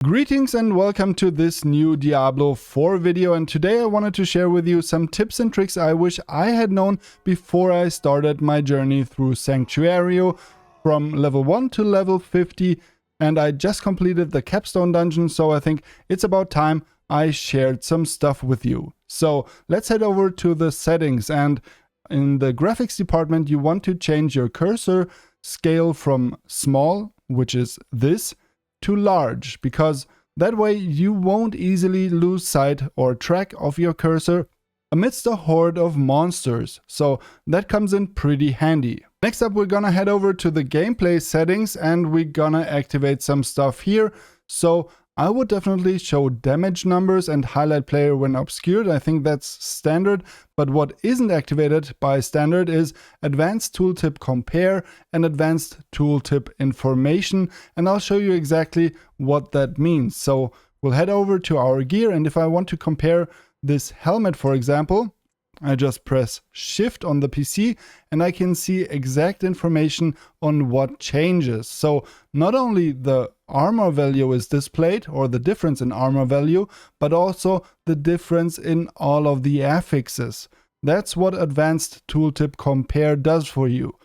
Greetings and welcome to this new Diablo 4 video, and today I wanted to share with you some tips and tricks I wish I had known before I started my journey through Sanctuario from level 1 to level 50, and I just completed the capstone dungeon, so I think it's about time I shared some stuff with you. So let's head over to the settings, and in the graphics department you want to change your cursor scale from small, which is this, to large, because that way you won't easily lose sight or track of your cursor amidst a horde of monsters, so that comes in pretty handy. Next up, we're gonna head over to the gameplay settings and we're gonna activate some stuff here. So I would definitely show damage numbers and highlight player when obscured. I think that's standard, but what isn't activated by standard is advanced tooltip compare and advanced tooltip information, and I'll show you exactly what that means. So we'll head over to our gear, and if I want to compare this helmet, for example, I just press Shift on the PC and I can see exact information on what changes. So not only the armor value is displayed, or the difference in armor value, but also the difference in all of the affixes. That's what Advanced Tooltip Compare does for you.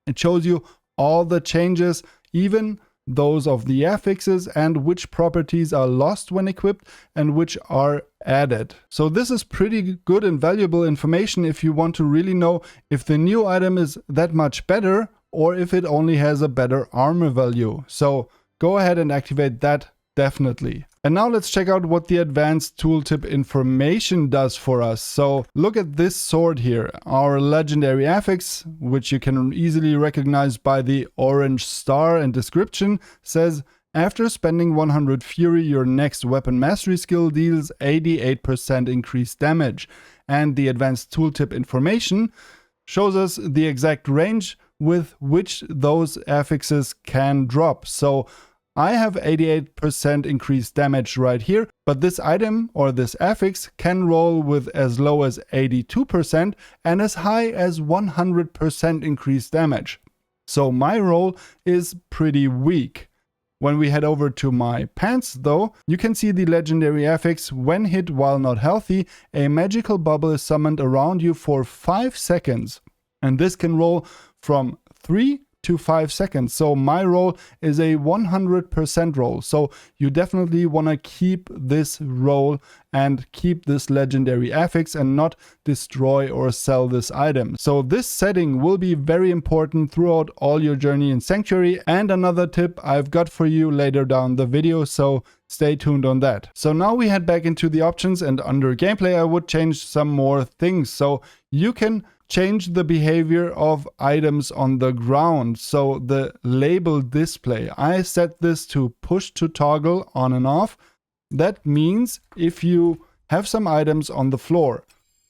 It shows you all the changes, even those of the affixes, and which properties are lost when equipped and which are added. So this is pretty good and valuable information if you want to really know if the new item is that much better or if it only has a better armor value. So go ahead and activate that definitely. And now let's check out what the advanced tooltip information does for us. So look at this sword here. Our legendary affix, which you can easily recognize by the orange star and description, says, after spending 100 fury, your next weapon mastery skill deals 88% increased damage. And the advanced tooltip information shows us the exact range with which those affixes can drop. So I have 88% increased damage right here, but this item or this affix can roll with as low as 82% and as high as 100% increased damage. So my roll is pretty weak. When we head over to my pants though, you can see the legendary affix, when hit while not healthy, a magical bubble is summoned around you for 5 seconds. And this can roll from 3 to 5 seconds. So my roll is a 100% roll. So you definitely want to keep this roll and keep this legendary affix and not destroy or sell this item. So this setting will be very important throughout all your journey in Sanctuary, and another tip I've got for you later down the video, so stay tuned on that. So now we head back into the options, and under gameplay I would change some more things. So you can change the behavior of items on the ground. So the label display, I set this to push to toggle on and off. That means if you have some items on the floor,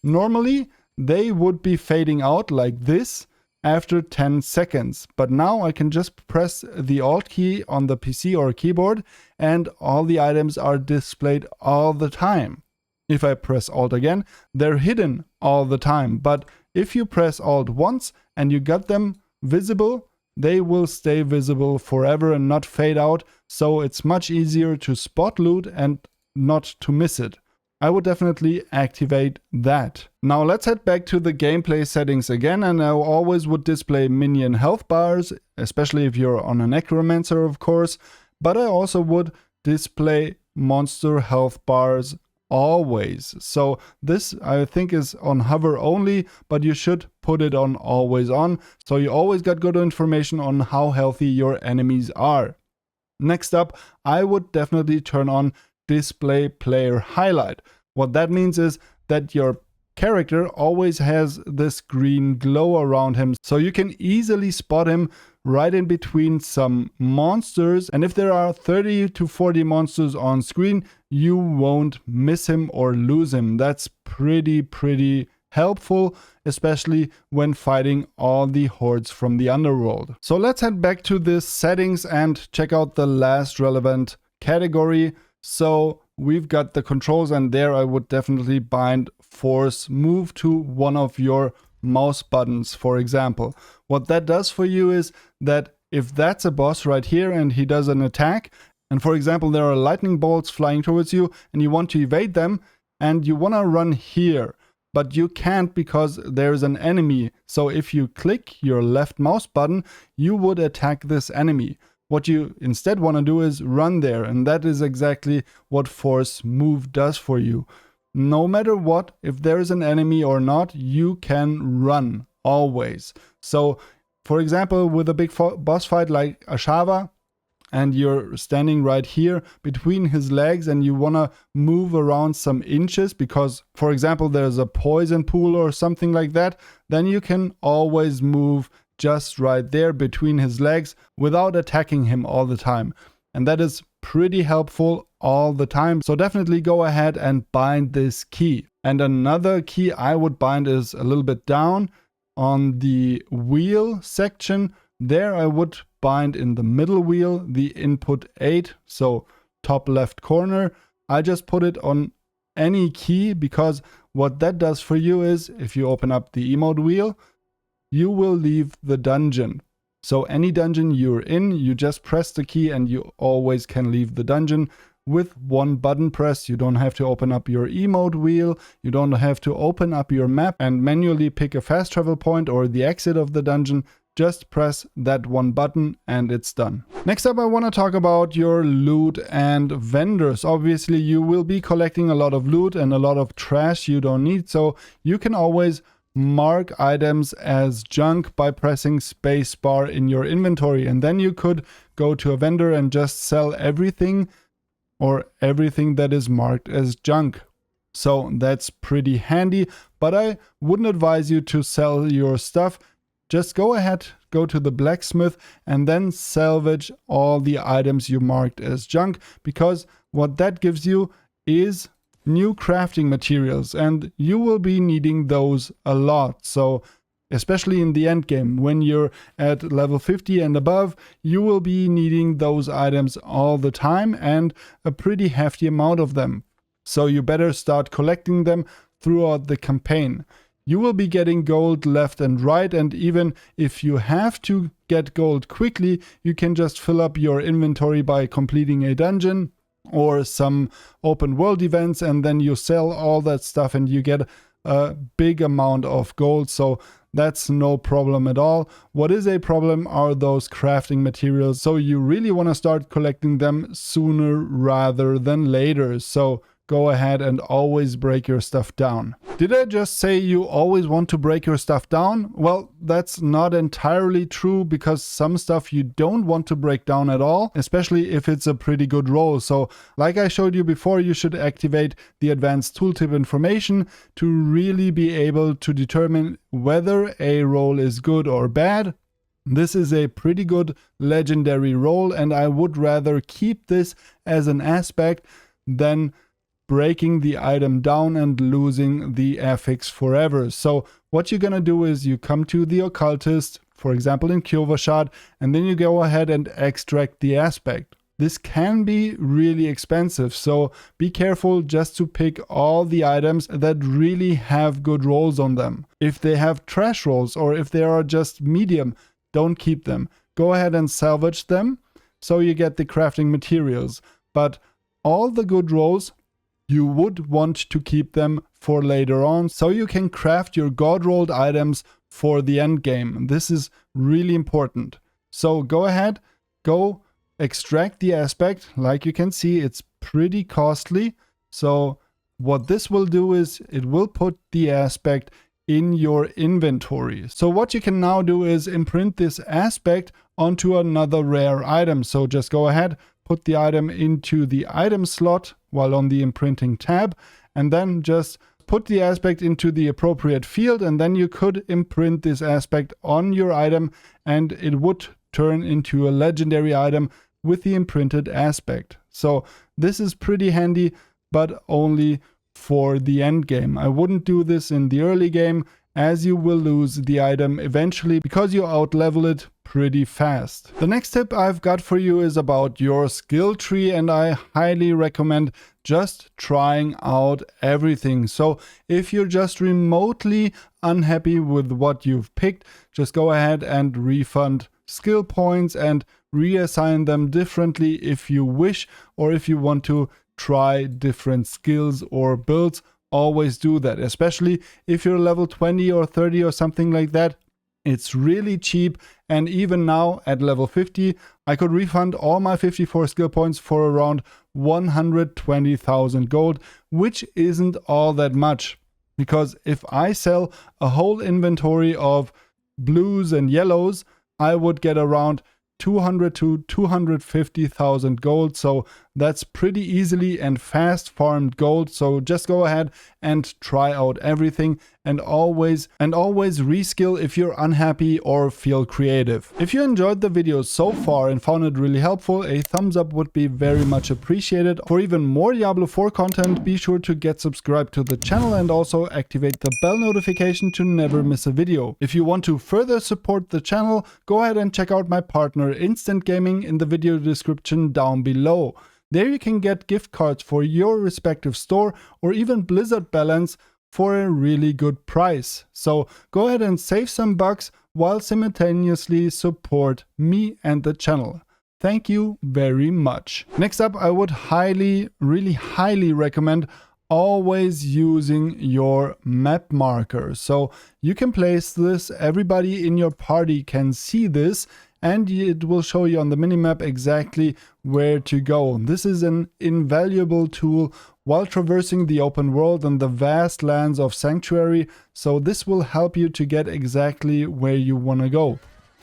normally they would be fading out like this after 10 seconds. But now I can just press the Alt key on the PC or keyboard and all the items are displayed all the time. If I press Alt again, they're hidden all the time. But if you press Alt once and you got them visible, they will stay visible forever and not fade out. So it's much easier to spot loot and not to miss it. I would definitely activate that. Now let's head back to the gameplay settings again, and I always would display minion health bars, especially if you're on a necromancer, of course. But I also would display monster health bars always. So this I think is on hover only, but you should put it on always on, so you always got good information on how healthy your enemies are. Next up, I would definitely turn on display player highlight. What that means is that your character always has this green glow around him, so you can easily spot him right in between some monsters, and if there are 30 to 40 monsters on screen, you won't miss him or lose him. That's pretty helpful, especially when fighting all the hordes from the underworld. So let's head back to the settings and check out the last relevant category. So we've got the controls, and there I would definitely bind force move to one of your mouse buttons, for example. What that does for you is that if that's a boss right here and he does an attack and for example there are lightning bolts flying towards you and you want to evade them and you want to run here, but you can't because there's an enemy. So if you click your left mouse button, you would attack this enemy. What you instead want to do is run there, and that is exactly what force move does for you. No matter what, if there is an enemy or not, you can run always. So for example, with a big boss fight like Ashava, and you're standing right here between his legs and you want to move around some inches because, for example, there's a poison pool or something like that, then you can always move just right there between his legs without attacking him all the time. And that is pretty helpful all the time. So definitely go ahead and bind this key. And another key I would bind is a little bit down on the wheel section. There I would bind in the middle wheel the input 8, so top left corner. I just put it on any key because what that does for you is if you open up the emote wheel, you will leave the dungeon. So any dungeon you're in, you just press the key and you always can leave the dungeon with one button press. You don't have to open up your emote wheel, you don't have to open up your map and manually pick a fast travel point or the exit of the dungeon. Just press that one button and it's done. Next up, I want to talk about your loot and vendors. Obviously, you will be collecting a lot of loot and a lot of trash you don't need. So you can always mark items as junk by pressing spacebar in your inventory. And then you could go to a vendor and just sell everything or everything that is marked as junk. So that's pretty handy, but I wouldn't advise you to sell your stuff. Just go ahead, go to the blacksmith and then salvage all the items you marked as junk, because what that gives you is new crafting materials and you will be needing those a lot. So especially in the end game, when you're at level 50 and above, you will be needing those items all the time and a pretty hefty amount of them. So you better start collecting them throughout the campaign. You will be getting gold left and right, and even if you have to get gold quickly, you can just fill up your inventory by completing a dungeon or some open world events, and then you sell all that stuff and you get a big amount of gold. So that's no problem at all. What is a problem are those crafting materials. So you really want to start collecting them sooner rather than later. So go ahead and always break your stuff down. Did I just say you always want to break your stuff down? Well, that's not entirely true, because some stuff you don't want to break down at all, especially if it's a pretty good roll. So like I showed you before, you should activate the advanced tooltip information to really be able to determine whether a roll is good or bad. This is a pretty good legendary roll, and I would rather keep this as an aspect than breaking the item down and losing the affix forever. So what you're gonna do is you come to the occultist, for example in Kyovashad, and then you go ahead and extract the aspect. This can be really expensive, so be careful just to pick all the items that really have good rolls on them. If they have trash rolls or if they are just medium, don't keep them. Go ahead and salvage them so you get the crafting materials. But all the good rolls, you would want to keep them for later on, so you can craft your god rolled items for the end game. This is really important. So go ahead, go extract the aspect. Like you can see, it's pretty costly. So what this will do is it will put the aspect in your inventory. So what you can now do is imprint this aspect onto another rare item. So just go ahead, put the item into the item slot while on the imprinting tab, and then just put the aspect into the appropriate field, and then you could imprint this aspect on your item and it would turn into a legendary item with the imprinted aspect. So this is pretty handy, but only for the end game. I wouldn't do this in the early game, as you will lose the item eventually because you outlevel it pretty fast. The next tip I've got for you is about your skill tree, and I highly recommend just trying out everything. So if you're just remotely unhappy with what you've picked, just go ahead and refund skill points and reassign them differently if you wish, or if you want to try different skills or builds, always do that. Especially if you're level 20 or 30 or something like that. It's really cheap, and even now at level 50 I could refund all my 54 skill points for around 120,000 gold, which isn't all that much. Because if I sell a whole inventory of blues and yellows, I would get around 200 to 250,000 gold. So that's pretty easily and fast farmed gold. So just go ahead and try out everything, and always reskill if you're unhappy or feel creative. If you enjoyed the video so far and found it really helpful, a thumbs up would be very much appreciated. For even more Diablo 4 content, be sure to get subscribed to the channel and also activate the bell notification to never miss a video. If you want to further support the channel, go ahead and check out my partner Instant Gaming in the video description down below. There you can get gift cards for your respective store, or even Blizzard balance for a really good price. So go ahead and save some bucks while simultaneously support me and the channel. Thank you very much. Next up, I would really highly recommend always using your map marker. So you can place this, everybody in your party can see this, and it will show you on the minimap exactly where to go. This is an invaluable tool while traversing the open world and the vast lands of Sanctuary, so this will help you to get exactly where you want to go.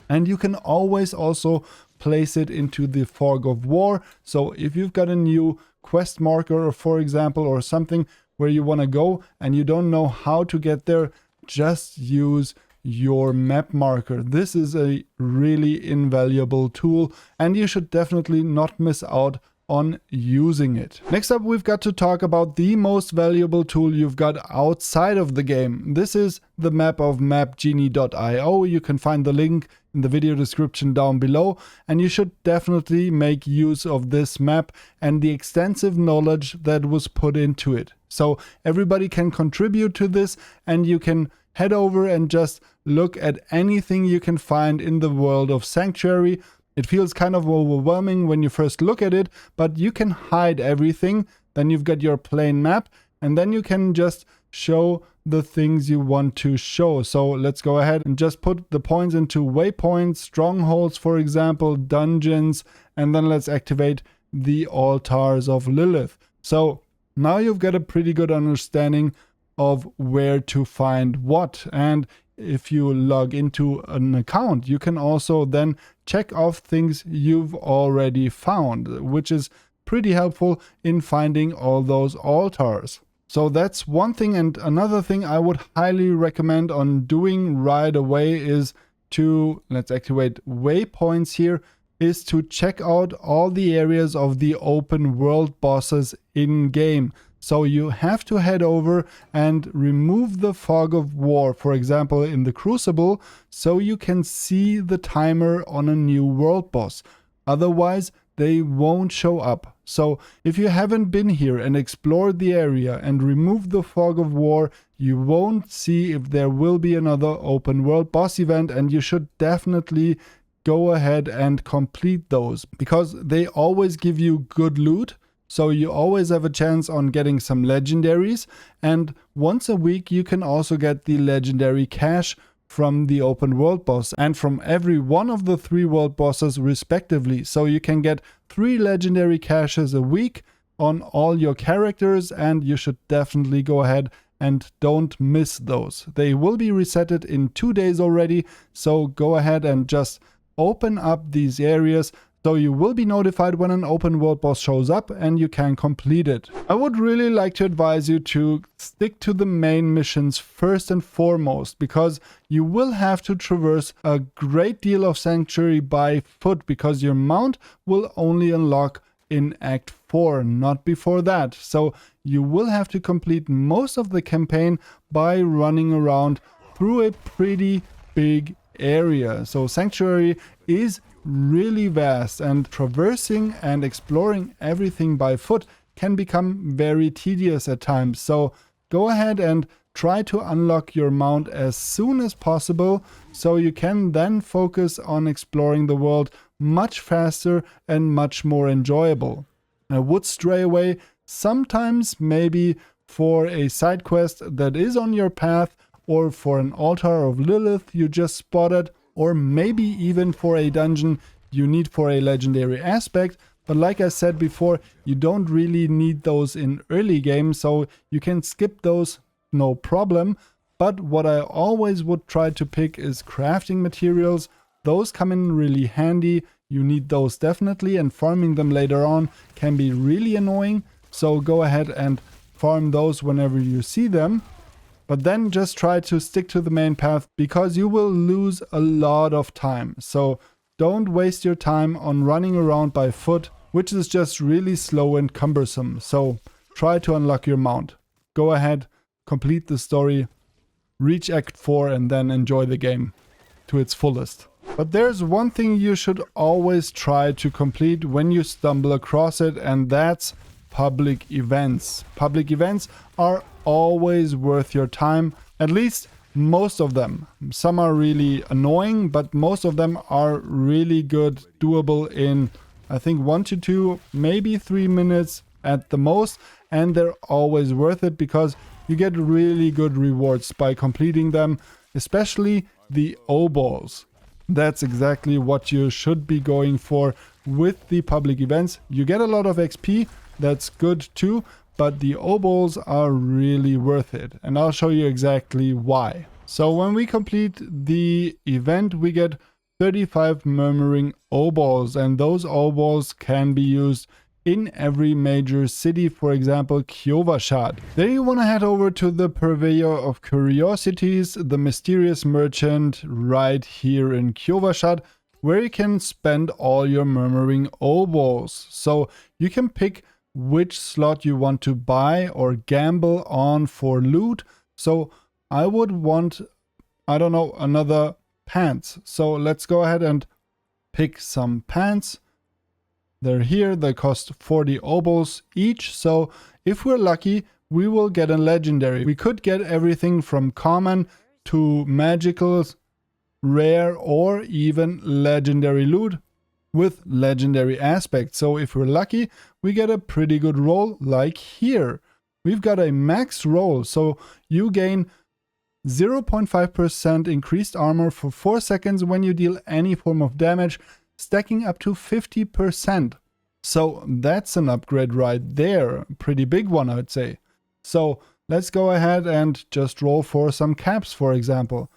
And you can always also place it into the Fog of War, so if you've got a new quest marker, for example, or something where you want to go and you don't know how to get there, just use your map marker. This is a really invaluable tool, and you should definitely not miss out on using it. Next up, we've got to talk about the most valuable tool you've got outside of the game. This is the map of mapgenie.io. You can find the link in the video description down below, and you should definitely make use of this map and the extensive knowledge that was put into it. So everybody can contribute to this, and you can head over and just look at anything you can find in the world of Sanctuary. It feels kind of overwhelming when you first look at it, but you can hide everything. Then you've got your plain map, and then you can just show the things you want to show. So let's go ahead and just put the points into waypoints, strongholds, for example, dungeons, and then let's activate the altars of Lilith. So now you've got a pretty good understanding of where to find what. And if you log into an account, you can also then check off things you've already found, which is pretty helpful in finding all those altars. So that's one thing. And another thing I would highly recommend on doing right away is to, let's activate waypoints here, is to check out all the areas of the open world bosses in game. So you have to head over and remove the Fog of War, for example, in the Crucible, so you can see the timer on a new world boss. Otherwise, they won't show up. So if you haven't been here and explored the area and removed the Fog of War, you won't see if there will be another open world boss event, and you should definitely go ahead and complete those, because they always give you good loot. So you always have a chance on getting some legendaries, and once a week you can also get the legendary cash from the open world boss and from every one of the 3 world bosses respectively. So you can get 3 legendary caches a week on all your characters, and you should definitely go ahead and don't miss those. They will be resetted in 2 days already, so go ahead and just open up these areas. So you will be notified when an open world boss shows up and you can complete it. I would really like to advise you to stick to the main missions first and foremost, because you will have to traverse a great deal of Sanctuary by foot, because your mount will only unlock in Act 4, not before that. So you will have to complete most of the campaign by running around through a pretty big area. So Sanctuary is really vast, and traversing and exploring everything by foot can become very tedious at times. So go ahead and try to unlock your mount as soon as possible so you can then focus on exploring the world much faster and much more enjoyable. I would stray away sometimes maybe for a side quest that is on your path, or for an altar of Lilith you just spotted, or maybe even for a dungeon you need for a legendary aspect. But like I said before, you don't really need those in early game, so you can skip those, no problem. But what I always would try to pick is crafting materials. Those come in really handy. You need those definitely, and farming them later on can be really annoying. So go ahead and farm those whenever you see them. But then just try to stick to the main path, because you will lose a lot of time. So don't waste your time on running around by foot, which is just really slow and cumbersome. So try to unlock your mount. Go ahead, complete the story, reach Act 4 and then enjoy the game to its fullest. But there's one thing you should always try to complete when you stumble across it, and that's public events. Public events are always worth your time, at least most of them. Some are really annoying, but most of them are really good, doable in I think 1 to 2, maybe 3 minutes at the most, and they're always worth it because you get really good rewards by completing them, especially the O-balls. That's exactly what you should be going for with the public events. You get a lot of XP, that's good too, but the O-balls are really worth it, and I'll show you exactly why. So when we complete the event, we get 35 murmuring O-balls, and those O-balls can be used in every major city, for example Kyovashad. There you want to head over to the Purveyor of Curiosities, the mysterious merchant right here in Kyovashad, where you can spend all your murmuring O-balls. So you can pick which slot you want to buy or gamble on for loot. So I would want, I don't know, another pants. So let's go ahead and pick some pants. They're here, they cost 40 obols each, so if we're lucky we will get a legendary. We could get everything from common to magical, rare, or even legendary loot with legendary aspects. So if we're lucky we get a pretty good roll, like here. We've got a max roll, so you gain 0.5% increased armor for 4 seconds when you deal any form of damage, stacking up to 50%. So that's an upgrade right there. Pretty big one, I'd say. So let's go ahead and just roll for some caps, for example.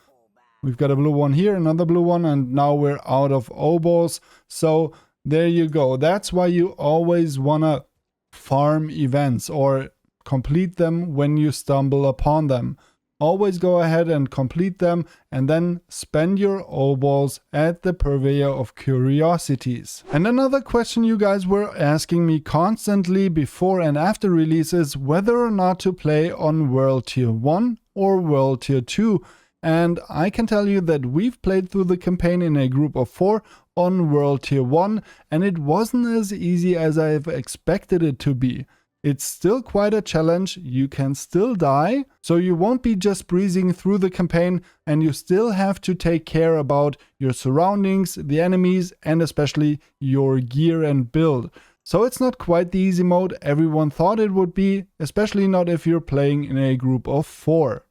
We've got a blue one here, another blue one, and now we're out of O-balls. So there you go. That's why you always wanna farm events or complete them when you stumble upon them. Always go ahead and complete them and then spend your O-balls at the Purveyor of Curiosities. And another question you guys were asking me constantly before and after release is whether or not to play on World Tier 1 or World Tier 2. And I can tell you that we've played through the campaign in a group of 4 on World Tier 1, and it wasn't as easy as I've expected it to be. It's still quite a challenge, you can still die, so you won't be just breezing through the campaign, and you still have to take care about your surroundings, the enemies, and especially your gear and build. So it's not quite the easy mode everyone thought it would be, especially not if you're playing in a group of 4.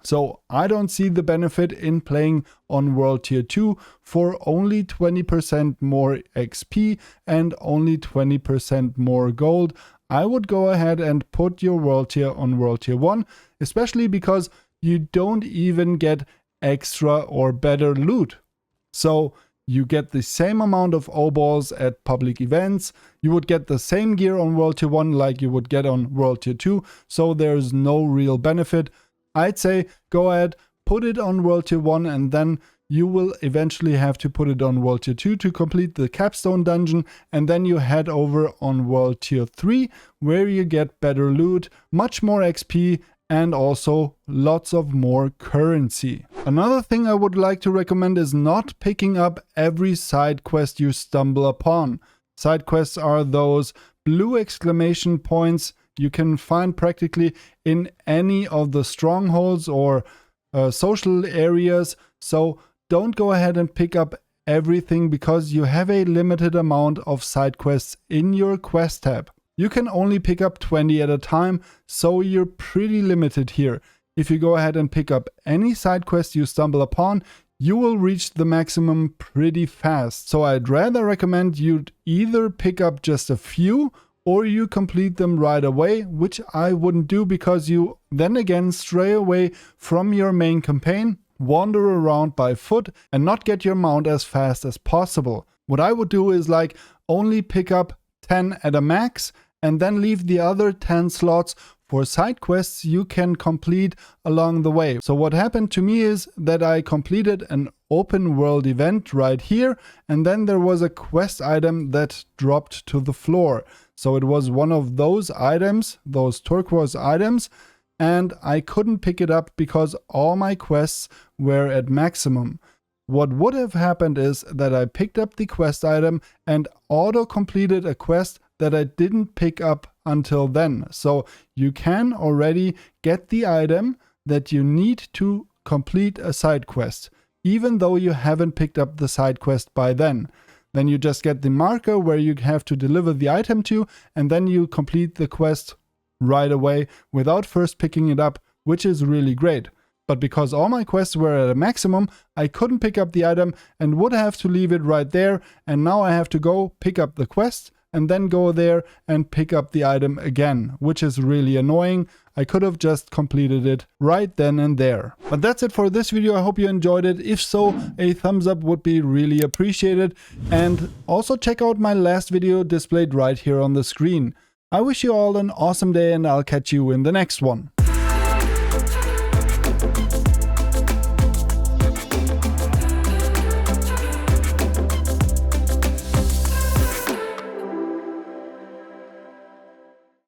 So I don't see the benefit in playing on World Tier 2 for only 20% more XP and only 20% more gold. I would go ahead and put your world tier on World Tier 1, especially because you don't even get extra or better loot. So you get the same amount of O-balls at public events, you would get the same gear on World Tier 1 like you would get on World Tier 2, so there's no real benefit. I'd say go ahead, put it on World Tier 1, and then you will eventually have to put it on World Tier 2 to complete the capstone dungeon, and then you head over on World Tier 3 where you get better loot, much more XP, and also lots of more currency. Another thing I would like to recommend is not picking up every side quest you stumble upon. Side quests are those blue exclamation points you can find practically in any of the strongholds or social areas. So don't go ahead and pick up everything because you have a limited amount of side quests in your quest tab. You can only pick up 20 at a time, so you're pretty limited here. If you go ahead and pick up any side quest you stumble upon, you will reach the maximum pretty fast. So I'd rather recommend you'd either pick up just a few or you complete them right away, which I wouldn't do because you then again stray away from your main campaign, wander around by foot and not get your mount as fast as possible. What I would do is like only pick up 10 at a max and then leave the other 10 slots for side quests you can complete along the way. So what happened to me is that I completed an open world event right here, and then there was a quest item that dropped to the floor. So it was one of those items, those turquoise items, and I couldn't pick it up because all my quests were at maximum. What would have happened is that I picked up the quest item and auto-completed a quest that I didn't pick up until then. So you can already get the item that you need to complete a side quest, even though you haven't picked up the side quest by then. Then you just get the marker where you have to deliver the item to, and then you complete the quest right away without first picking it up, which is really great. But because all my quests were at a maximum, I couldn't pick up the item and would have to leave it right there, and now I have to go pick up the quest and then go there and pick up the item again, which is really annoying. I could have just completed it right then and there. But that's it for this video. I hope you enjoyed it. If so, a thumbs up would be really appreciated. And also check out my last video displayed right here on the screen. I wish you all an awesome day and I'll catch you in the next one.